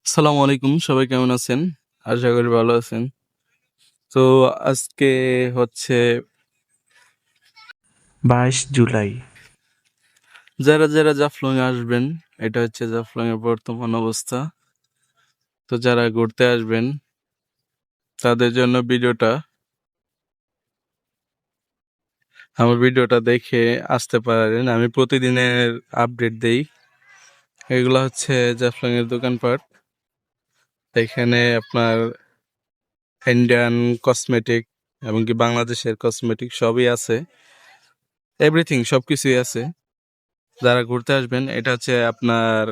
আসসালামু আলাইকুম, সবাই কেমন আছেন? আশা করি ভালো আছেন। তো আজকে হচ্ছে 22 জুলাই। যারা জাফলং এ আসবেন, এটা হচ্ছে জাফলং এর বর্তমান অবস্থা। তো যারা ঘুরতে আসবেন তাদের জন্য আমার ভিডিওটা দেখে আসতে পারেন। আমি প্রতিদিনের আপডেট দেই। এগুলা হচ্ছে জাফলং এর দোকানপাট। এখানে আপনার ইন্ডিয়ান কসমেটিক এমনকি বাংলাদেশের কসমেটিক সবই আছে। এভরিথিং সবকিছুই আছে। যারা ঘুরতে আসবেন, এটা হচ্ছে আপনার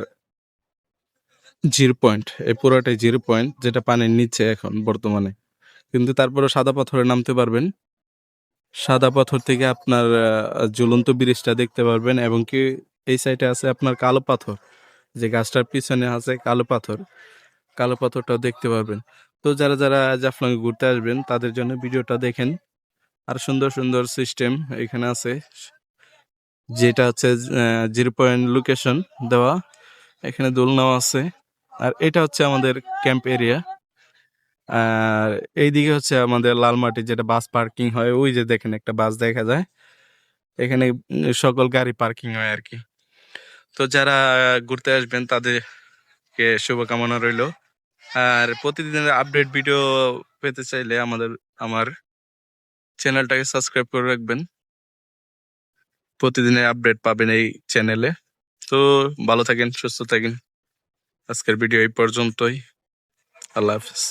জিরো পয়েন্ট। এই পুরোটাই জিরো পয়েন্ট, যেটা পানির নিচে এখন বর্তমানে। কিন্তু তারপরেও সাদা পাথরে নামতে পারবেন। সাদা পাথর থেকে আপনার ঝুলন্ত ব্রিজটা দেখতে পারবেন, এবং কি এই সাইডে আছে আপনার কালো পাথর, যে গাছটার পিছনে আছে কালো পাথর। কালো পাথরটাও দেখতে পারবেন। তো যারা জাফলং ঘুরতে আসবেন তাদের জন্য ভিডিওটা দেখেন। আর সুন্দর সুন্দর সিস্টেম এখানে আছে, যেটা হচ্ছে জিরো পয়েন্ট লোকেশন দেওয়া। এখানে দোলনাও আছে। আর এটা হচ্ছে আমাদের ক্যাম্প এরিয়া। আর এইদিকে হচ্ছে আমাদের লালমাটি, যেটা বাস পার্কিং হয়। ওই যে দেখেন একটা বাস দেখা যায় এখানে। সকল গাড়ি পার্কিং হয় আর কি। তো যারা ঘুরতে আসবেন তাদেরকে শুভকামনা রইলো। আর প্রতিদিনের আপডেট ভিডিও পেতে চাইলে আমার চ্যানেলটাকে সাবস্ক্রাইব করে রাখবেন। প্রতিদিনের আপডেট পাবেন এই চ্যানেলে। তো ভালো থাকেন, সুস্থ থাকেন। আজকের ভিডিও এই পর্যন্তই। আল্লাহ হাফেজ।